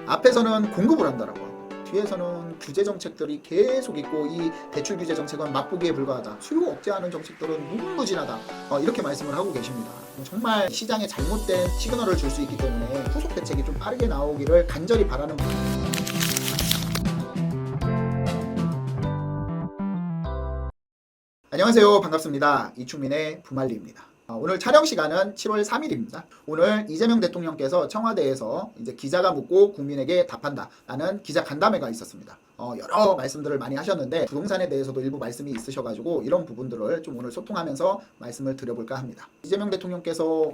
앞에서는 공급을 한다라고 하고 뒤에서는 규제 정책들이 계속 있고 이 대출 규제 정책은 맛보기에 불과하다. 수요 억제하는 정책들은 무궁무진하다. 이렇게 말씀을 하고 계십니다. 정말 시장에 잘못된 시그널을 줄 수 있기 때문에 후속 대책이 좀 빠르게 나오기를 간절히 바라는 바입니다. 안녕하세요. 반갑습니다. 이충민의 부말리입니다. 오늘 촬영 시간은 7월 3일입니다. 오늘 이재명 대통령께서 청와대에서 이제 기자가 묻고 국민에게 답한다라는 기자 간담회가 있었습니다. 여러 말씀들을 많이 하셨는데 부동산에 대해서도 일부 말씀이 있으셔가지고 이런 부분들을 좀 오늘 소통하면서 말씀을 드려볼까 합니다. 이재명 대통령께서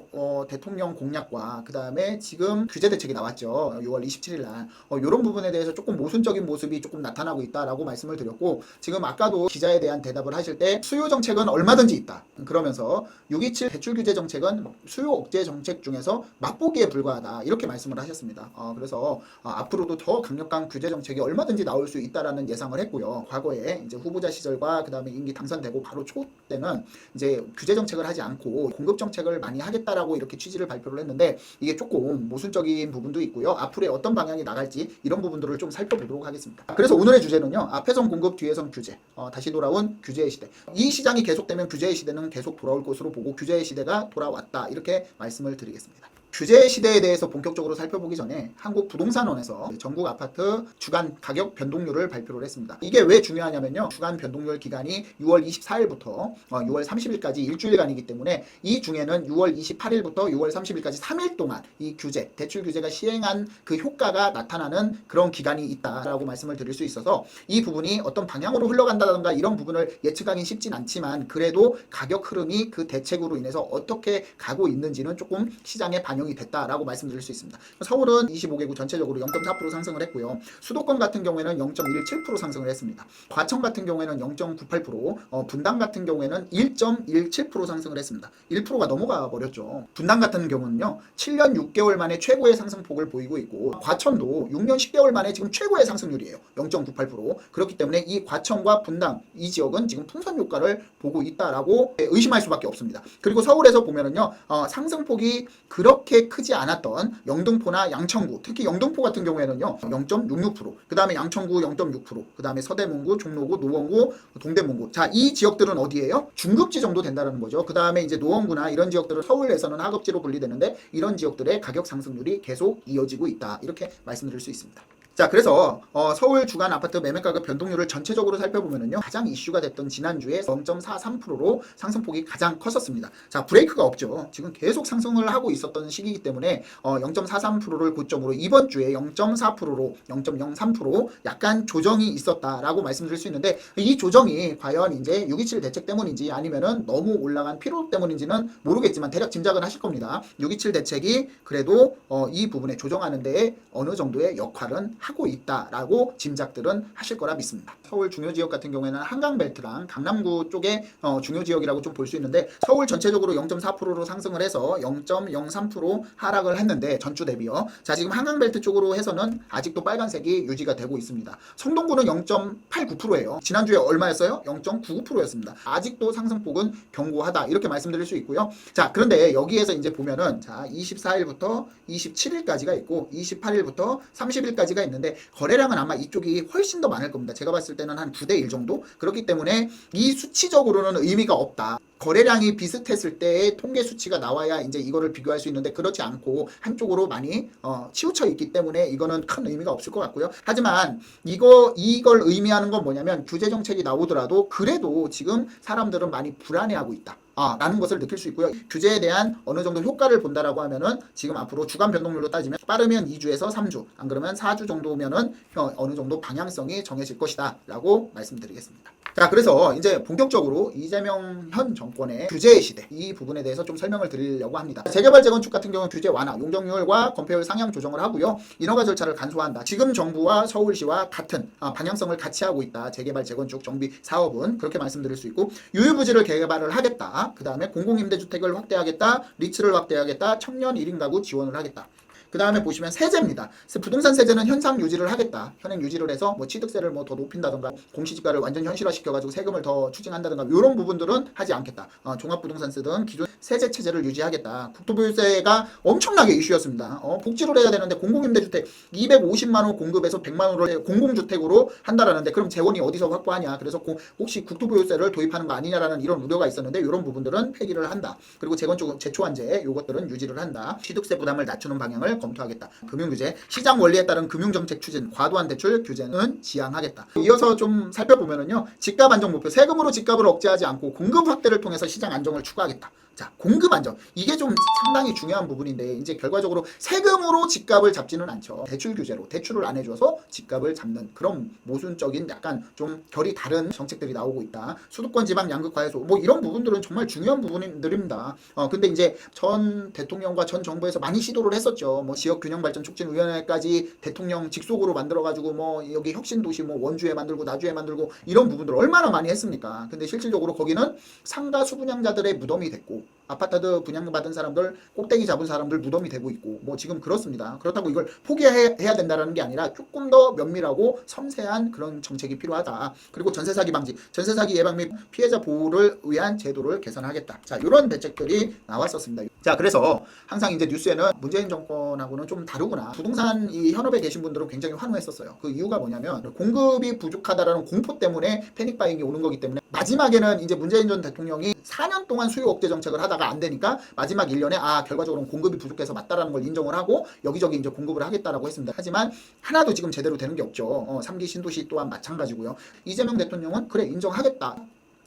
대통령 공약과 그 다음에 지금 규제 대책이 나왔죠. 6월 27일 날 이런 부분에 대해서 조금 모순적인 모습이 조금 나타나고 있다라고 말씀을 드렸고 지금 아까도 기자에 대한 대답을 하실 때 수요 정책은 얼마든지 있다. 그러면서 627 대출 규제 정책은 수요 억제 정책 중에서 맛보기에 불과하다. 이렇게 말씀을 하셨습니다. 그래서 앞으로도 더 강력한 규제 정책이 얼마든지 나올 수 있다라는 예상을 했고요. 과거에 이제 후보자 시절과 그 다음에 임기 당선되고 바로 초 때는 이제 규제 정책을 하지 않고 공급 정책을 많이 하겠다라고 이렇게 취지를 발표를 했는데 이게 조금 모순적인 부분도 있고요. 앞으로 어떤 방향이 나갈지 이런 부분들을 좀 살펴보도록 하겠습니다. 그래서 오늘의 주제는요. 앞에선 공급, 뒤에선 규제. 다시 돌아온 규제의 시대. 이 시장이 계속되면 규제의 시대는 계속 돌아올 것으로 보고 규제의 시대가 돌아왔다. 이렇게 말씀을 드리겠습니다. 규제 시대에 대해서 본격적으로 살펴보기 전에 한국부동산원에서 전국 아파트 주간 가격 변동률을 발표를 했습니다. 이게 왜 중요하냐면요. 주간 변동률 기간이 6월 24일부터 6월 30일까지 일주일간이기 때문에 이 중에는 6월 28일부터 6월 30일까지 3일 동안 이 규제, 대출 규제가 시행한 그 효과가 나타나는 그런 기간이 있다라고 말씀을 드릴 수 있어서 이 부분이 어떤 방향으로 흘러간다던가 이런 부분을 예측하기는 쉽진 않지만 그래도 가격 흐름이 그 대책으로 인해서 어떻게 가고 있는지는 조금 시장에 반영이 됐다라고 말씀드릴 수 있습니다. 서울은 25개구 전체적으로 0.4% 상승을 했고요. 수도권 같은 경우에는 0.17% 상승을 했습니다. 과천 같은 경우에는 0.98%, 분당 같은 경우에는 1.17% 상승을 했습니다. 1%가 넘어가 버렸죠. 분당 같은 경우는요. 7년 6개월 만에 최고의 상승폭을 보이고 있고 과천도 6년 10개월 만에 지금 최고의 상승률이에요. 0.98%. 그렇기 때문에 이 과천과 분당 이 지역은 지금 풍선 효과를 보고 있다라고 의심할 수밖에 없습니다. 그리고 서울에서 보면은요. 상승폭이 그렇게 크지 않았던 영등포나 양천구, 특히 영등포 같은 경우에는요 0.66%, 그 다음에 양천구 0.6%, 그 다음에 서대문구, 종로구, 노원구, 동대문구. 자, 이 지역들은 어디예요? 중급지 정도 된다는 거죠. 그 다음에 이제 노원구나 이런 지역들은 서울에서는 하급지로 분리되는데 이런 지역들의 가격 상승률이 계속 이어지고 있다. 이렇게 말씀드릴 수 있습니다. 자, 그래서 서울 주간 아파트 매매가격 변동률을 전체적으로 살펴보면은요 가장 이슈가 됐던 지난주에 0.43%로 상승폭이 가장 컸었습니다. 자, 브레이크가 없죠. 지금 계속 상승을 하고 있었던 시기이기 때문에 0.43%를 고점으로 이번 주에 0.4%로 0.03% 약간 조정이 있었다라고 말씀드릴 수 있는데 이 조정이 과연 이제 627 대책 때문인지 아니면은 너무 올라간 피로 때문인지는 모르겠지만 대략 짐작은 하실 겁니다. 627 대책이 그래도 이 부분에 조정하는 데에 어느 정도의 역할은 하고 있다라고 짐작들은 하실 거라 믿습니다. 서울 중요 지역 같은 경우에는 한강벨트랑 강남구 쪽에 중요 지역이라고 좀 볼 수 있는데 서울 전체적으로 0.4%로 상승을 해서 0.03% 하락을 했는데 전주 대비요. 자, 지금 한강벨트 쪽으로 해서는 아직도 빨간색이 유지가 되고 있습니다. 성동구는 0.89%예요. 지난주에 얼마였어요? 0.99%였습니다. 아직도 상승폭은 견고하다. 이렇게 말씀드릴 수 있고요. 자, 그런데 여기에서 이제 보면은 자, 24일부터 27일까지가 있고 28일부터 30일까지가 있는데 거래량은 아마 이쪽이 훨씬 더 많을 겁니다. 제가 봤을 때는 한 9대 1 정도? 그렇기 때문에 이 수치적으로는 의미가 없다. 거래량이 비슷했을 때의 통계 수치가 나와야 이제 이거를 비교할 수 있는데 그렇지 않고 한쪽으로 많이 치우쳐 있기 때문에 이거는 큰 의미가 없을 것 같고요. 하지만 이걸 의미하는 건 뭐냐면 규제 정책이 나오더라도 그래도 지금 사람들은 많이 불안해하고 있다. 라는 것을 느낄 수 있고요. 규제에 대한 어느 정도 효과를 본다라고 하면은 지금 앞으로 주간 변동률로 따지면 빠르면 2주에서 3주, 안 그러면 4주 정도면은 어느 정도 방향성이 정해질 것이다 라고 말씀드리겠습니다. 자, 그래서 이제 본격적으로 이재명 현 정권의 규제의 시대 이 부분에 대해서 좀 설명을 드리려고 합니다. 재개발 재건축 같은 경우는 규제 완화, 용적률과 건폐율 상향 조정을 하고요. 인허가 절차를 간소화한다. 지금 정부와 서울시와 같은 방향성을 같이 하고 있다. 재개발 재건축 정비 사업은 그렇게 말씀드릴 수 있고 유휴부지를 개발을 하겠다. 그 다음에 공공임대주택을 확대하겠다. 리츠를 확대하겠다. 청년 1인 가구 지원을 하겠다. 그 다음에 보시면 세제입니다. 부동산 세제는 현상 유지를 하겠다. 현행 유지를 해서 뭐 취득세를 뭐 더 높인다든가 공시지가를 완전 현실화시켜가지고 세금을 더 추징한다든가 이런 부분들은 하지 않겠다. 종합부동산세 등 기존 세제 체제를 유지하겠다. 국토보유세가 엄청나게 이슈였습니다. 복지를 해야 되는데 공공임대주택 250만 원 공급해서 100만 원을 공공주택으로 한다라는데 그럼 재원이 어디서 확보하냐. 그래서 혹시 국토보유세를 도입하는 거 아니냐라는 이런 우려가 있었는데 이런 부분들은 폐기를 한다. 그리고 재건축 제초환제 요것들은 유지를 한다. 취득세 부담을 낮추는 방향을 검토하겠다. 금융규제, 시장 원리에 따른 금융정책 추진, 과도한 대출 규제는 지양하겠다. 이어서 좀 살펴보면은요. 집값 안정 목표, 세금으로 집값을 억제하지 않고 공급 확대를 통해서 시장 안정을 추구하겠다. 자, 공급 안정. 이게 좀 상당히 중요한 부분인데 이제 결과적으로 세금으로 집값을 잡지는 않죠. 대출 규제로 대출을 안 해줘서 집값을 잡는 그런 모순적인 약간 좀 결이 다른 정책들이 나오고 있다. 수도권 지방 양극 과해소 뭐 이런 부분들은 정말 중요한 부분들입니다. 근데 이제 전 대통령과 전 정부에서 많이 시도를 했었죠. 뭐 지역 균형 발전 촉진 위원회까지 대통령 직속으로 만들어 가지고 뭐 여기 혁신 도시 뭐 원주에 만들고 나주에 만들고 이런 부분들 얼마나 많이 했습니까? 근데 실질적으로 거기는 상가 수분양자들의 무덤이 됐고 아파트 분양받은 사람들 꼭대기 잡은 사람들 무덤이 되고 있고 뭐 지금 그렇습니다. 그렇다고 이걸 포기해야 된다는 게 아니라 조금 더 면밀하고 섬세한 그런 정책이 필요하다. 그리고 전세 사기 방지, 전세 사기 예방 및 피해자 보호를 위한 제도를 개선하겠다. 자, 이런 대책들이 나왔었습니다. 자, 그래서 항상 이제 뉴스에는 문재인 정권하고는 좀 다르구나. 부동산 이 현업에 계신 분들은 굉장히 환호했었어요. 그 이유가 뭐냐면 공급이 부족하다라는 공포 때문에 패닉 바잉이 오는 거기 때문에 마지막에는 이제 문재인 전 대통령이 4년 동안 수요 억제 정책을 하다가 안 되니까 마지막 1년에 결과적으로 공급이 부족해서 맞다라는 걸 인정을 하고 여기저기 이제 공급을 하겠다라고 했습니다. 하지만 하나도 지금 제대로 되는 게 없죠. 3기 신도시 또한 마찬가지고요. 이재명 대통령은 그래 인정하겠다.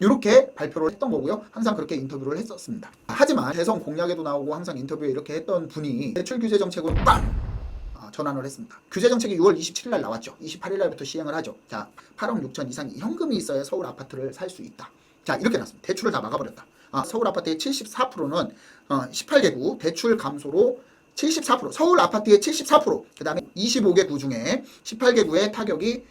이렇게 발표를 했던 거고요. 항상 그렇게 인터뷰를 했었습니다. 하지만 대선 공약에도 나오고 항상 인터뷰에 이렇게 했던 분이 대출 규제 정책으로 빵! 전환을 했습니다. 규제 정책이 6월 27일 날 나왔죠. 28일 날부터 시행을 하죠. 자, 8억 6천 이상 현금이 있어야 서울 아파트를 살 수 있다. 자, 이렇게 났습니다. 대출을 다 막아버렸다. 서울 아파트의 74%는 18개구 대출 감소로 74%, 서울 아파트의 74%, 그 다음에 25개 구 중에 18개 구의 타격이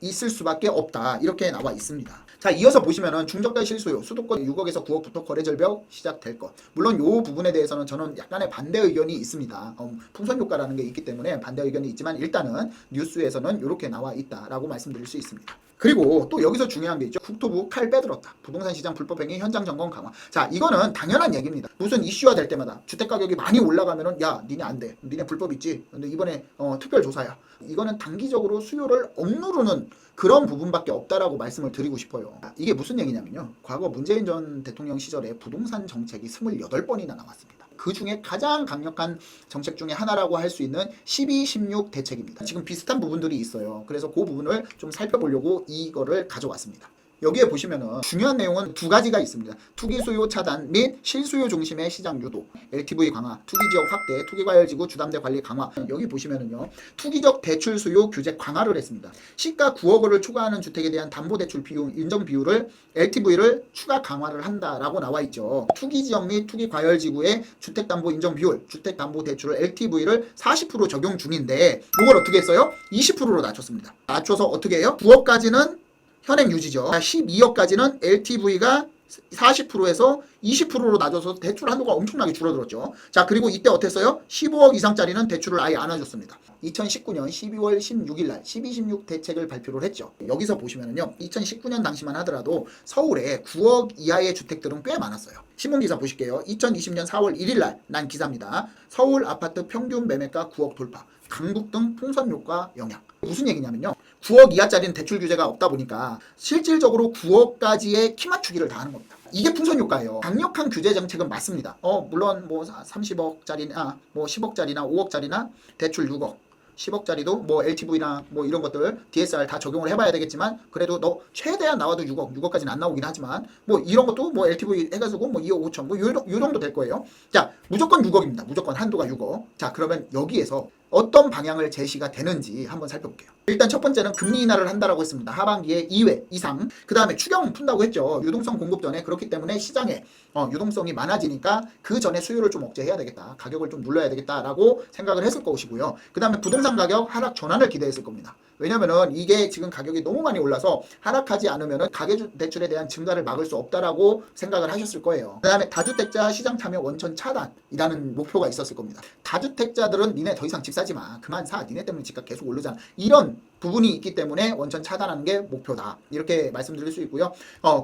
있을 수밖에 없다. 이렇게 나와 있습니다. 자, 이어서 보시면은 중저가 실수요, 수도권 6억에서 9억부터 거래 절벽 시작될 것. 물론 이 부분에 대해서는 저는 약간의 반대 의견이 있습니다. 풍선 효과라는 게 있기 때문에 반대 의견이 있지만 일단은 뉴스에서는 이렇게 나와 있다라고 말씀드릴 수 있습니다. 그리고 또 여기서 중요한 게 있죠. 국토부 칼 빼들었다. 부동산 시장 불법행위 현장 점검 강화. 자, 이거는 당연한 얘기입니다. 무슨 이슈화 될 때마다 주택 가격이 많이 올라가면은 야, 니네 안 돼. 니네 불법 있지. 근데 이번에 특별 조사야. 이거는 단기적으로 수요를 억누르는 그런 부분밖에 없다라고 말씀을 드리고 싶어요. 이게 무슨 얘기냐면요. 과거 문재인 전 대통령 시절에 부동산 정책이 28번이나 나왔습니다. 그 중에 가장 강력한 정책 중에 하나라고 할 수 있는 12, 16 대책입니다. 지금 비슷한 부분들이 있어요. 그래서 그 부분을 좀 살펴보려고 이거를 가져왔습니다. 여기에 보시면은 중요한 내용은 두 가지가 있습니다. 투기 수요 차단 및 실수요 중심의 시장 유도, LTV 강화, 투기 지역 확대, 투기 과열지구 주담대 관리 강화. 여기 보시면은요, 투기적 대출 수요 규제 강화를 했습니다. 시가 9억 원을 초과하는 주택에 대한 담보대출 비용 인정 비율을 LTV를 추가 강화를 한다라고 나와 있죠. 투기 지역 및 투기 과열지구의 주택담보 인정 비율, 주택담보대출을 LTV를 40% 적용 중인데, 이걸 어떻게 했어요? 20%로 낮췄습니다. 낮춰서 어떻게 해요? 9억까지는 현행 유지죠. 12억까지는 LTV가 40%에서 20%로 낮아서 대출 한도가 엄청나게 줄어들었죠. 자, 그리고 이때 어땠어요? 15억 이상짜리는 대출을 아예 안 해줬습니다. 2019년 12월 16일 날 12.16 대책을 발표를 했죠. 여기서 보시면은요, 2019년 당시만 하더라도 서울에 9억 이하의 주택들은 꽤 많았어요. 신문기사 보실게요. 2020년 4월 1일 날 난 기사입니다. 서울 아파트 평균 매매가 9억 돌파. 강북 등 풍선 효과 영향. 무슨 얘기냐면요. 9억 이하짜리는 대출 규제가 없다 보니까 실질적으로 9억까지의 키 맞추기를 다 하는 겁니다. 이게 풍선 효과예요. 강력한 규제 정책은 맞습니다. 물론 뭐 30억짜리나 뭐 10억짜리나 5억짜리나 대출 6억. 10억짜리도 뭐 LTV나 뭐 이런 것들 DSR 다 적용을 해봐야 되겠지만 그래도 너 최대한 나와도 6억까지는 안 나오긴 하지만 뭐 이런 것도 뭐 LTV 해가지고 뭐 2억 5천 뭐 요 정도 될 거예요. 자, 무조건 6억입니다. 무조건 한도가 6억. 자, 그러면 여기에서 어떤 방향을 제시가 되는지 한번 살펴볼게요. 일단 첫 번째는 금리 인하를 한다라고 했습니다. 하반기에 2회 이상. 그 다음에 추경 푼다고 했죠. 유동성 공급 전에. 그렇기 때문에 시장에 유동성이 많아지니까 그 전에 수요를 좀 억제해야 되겠다. 가격을 좀 눌러야 되겠다라고 생각을 했을 것이고요. 그 다음에 부동산 가격 하락 전환을 기대했을 겁니다. 왜냐면은 이게 지금 가격이 너무 많이 올라서 하락하지 않으면은 가계대출에 대한 증가를 막을 수 없다라고 생각을 하셨을 거예요. 그 다음에 다주택자 시장 참여 원천 차단이라는 목표가 있었을 겁니다. 다주택자들은 니네 더 이상 집 사지 마. 그만 사. 니네 때문에 집값 계속 오르잖아. 이런 부분이 있기 때문에 원천 차단하는 게 목표다. 이렇게 말씀드릴 수 있고요.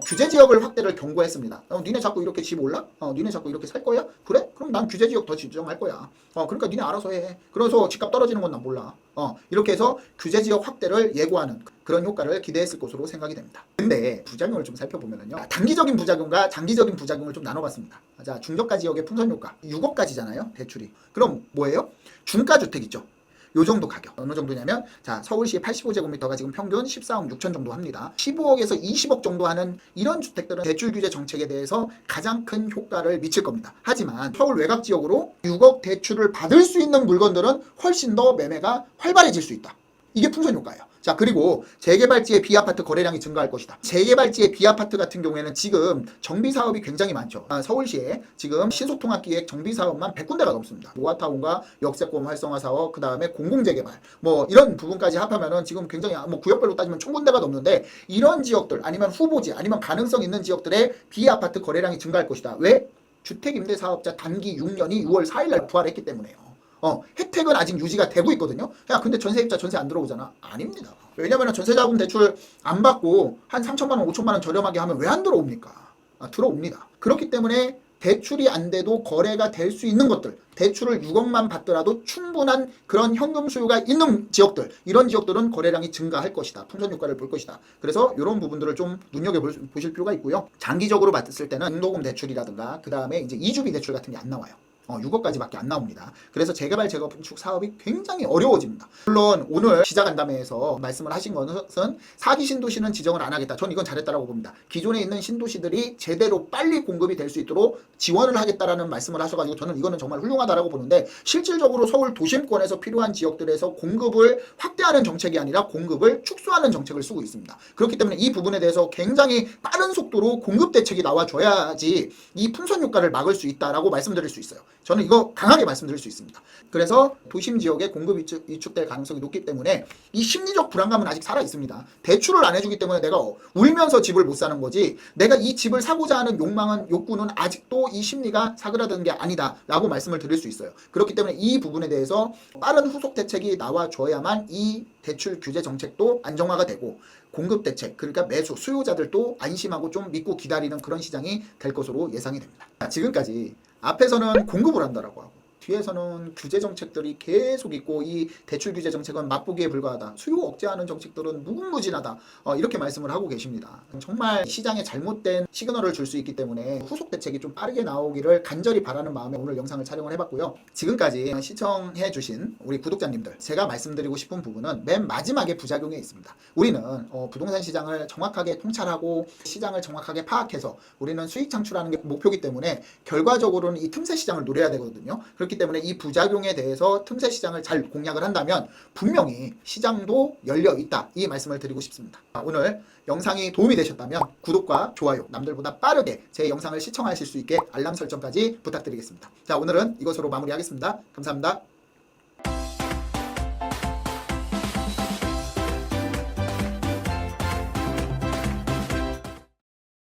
규제 지역을 확대를 경고했습니다. 니네 자꾸 이렇게 집 올라? 니네 자꾸 이렇게 살 거야? 그래? 그럼 난 규제 지역 더 지정할 거야. 그러니까 니네 알아서 해. 그래서 집값 떨어지는 건 난 몰라. 이렇게 해서 규제 지역 확대를 예고하는 그런 효과를 기대했을 것으로 생각이 됩니다. 근데 부작용을 좀 살펴보면요. 단기적인 부작용과 장기적인 부작용을 좀 나눠봤습니다. 자, 중저가 지역의 풍선 효과. 6억까지잖아요. 대출이. 그럼 뭐예요? 중가주택 있죠. 요 정도 가격. 어느 정도냐면 자, 서울시의 85제곱미터가 지금 평균 14억 6천 정도 합니다. 15억에서 20억 정도 하는 이런 주택들은 대출 규제 정책에 대해서 가장 큰 효과를 미칠 겁니다. 하지만 서울 외곽 지역으로 6억 대출을 받을 수 있는 물건들은 훨씬 더 매매가 활발해질 수 있다. 이게 풍선 효과예요. 자, 그리고 재개발지의 비아파트 거래량이 증가할 것이다. 재개발지의 비아파트 같은 경우에는 지금 정비사업이 굉장히 많죠. 서울시에 지금 신속통합기획 정비사업만 100군데가 넘습니다. 노아타운과 역세권 활성화 사업, 그 다음에 공공재개발, 뭐 이런 부분까지 합하면은 지금 굉장히 뭐 구역별로 따지면 1000군데가 넘는데 이런 지역들 아니면 후보지 아니면 가능성 있는 지역들의 비아파트 거래량이 증가할 것이다. 왜? 주택임대사업자 단기 6년이 6월 4일날 부활했기 때문에요. 혜택은 아직 유지가 되고 있거든요. 야, 근데 전세입자 전세 안 들어오잖아. 아닙니다. 왜냐면 전세자금 대출 안 받고 한 3천만 원, 5천만 원 저렴하게 하면 왜 안 들어옵니까? 들어옵니다. 그렇기 때문에 대출이 안 돼도 거래가 될 수 있는 것들, 대출을 6억만 받더라도 충분한 그런 현금 수요가 있는 지역들, 이런 지역들은 거래량이 증가할 것이다. 풍선 효과를 볼 것이다. 그래서 이런 부분들을 좀 눈여겨보실 필요가 있고요. 장기적으로 봤을 때는 중도금 대출이라든가 그 다음에 이제 이주비 대출 같은 게 안 나와요. 6억까지밖에 안 나옵니다. 그래서 재개발 재건축 사업이 굉장히 어려워집니다. 물론 오늘 기자간담회에서 말씀을 하신 것은 4기 신도시는 지정을 안 하겠다. 전 이건 잘했다라고 봅니다. 기존에 있는 신도시들이 제대로 빨리 공급이 될 수 있도록 지원을 하겠다라는 말씀을 하셔가지고 저는 이거는 정말 훌륭하다라고 보는데 실질적으로 서울 도심권에서 필요한 지역들에서 공급을 확대하는 정책이 아니라 공급을 축소하는 정책을 쓰고 있습니다. 그렇기 때문에 이 부분에 대해서 굉장히 빠른 속도로 공급 대책이 나와줘야지 이 풍선 효과를 막을 수 있다라고 말씀드릴 수 있어요. 저는 이거 강하게 말씀드릴 수 있습니다. 그래서 도심 지역에 공급 위축될 가능성이 높기 때문에 이 심리적 불안감은 아직 살아 있습니다. 대출을 안 해주기 때문에 내가 울면서 집을 못 사는 거지 내가 이 집을 사고자 하는 욕구는 아직도 이 심리가 사그라드는 게 아니다 라고 말씀을 드릴 수 있어요. 그렇기 때문에 이 부분에 대해서 빠른 후속 대책이 나와줘야만 이 대출 규제 정책도 안정화가 되고 공급 대책, 그러니까 매수, 수요자들도 안심하고 좀 믿고 기다리는 그런 시장이 될 것으로 예상이 됩니다. 지금까지 앞에서는 공급을 한다라고 하고 뒤에서는 규제 정책들이 계속 있고 이 대출 규제 정책은 맛보기에 불과하다. 수요 억제하는 정책들은 무궁무진하다. 이렇게 말씀을 하고 계십니다. 정말 시장에 잘못된 시그널을 줄 수 있기 때문에 후속 대책이 좀 빠르게 나오기를 간절히 바라는 마음에 오늘 영상을 촬영을 해봤고요. 지금까지 시청해 주신 우리 구독자님들 제가 말씀드리고 싶은 부분은 맨 마지막에 부작용에 있습니다. 우리는 부동산 시장을 정확하게 통찰하고 시장을 정확하게 파악해서 우리는 수익 창출하는 게 목표이기 때문에 결과적으로는 이 틈새 시장을 노려야 되거든요. 그렇기 때문에 이 부작용에 대해서 틈새 시장을 잘 공략을 한다면 분명히 시장도 열려 있다. 이 말씀을 드리고 싶습니다. 오늘 영상이 도움이 되셨다면 구독과 좋아요, 남들보다 빠르게 제 영상을 시청하실 수 있게 알람 설정까지 부탁드리겠습니다. 자, 오늘은 이것으로 마무리하겠습니다. 감사합니다.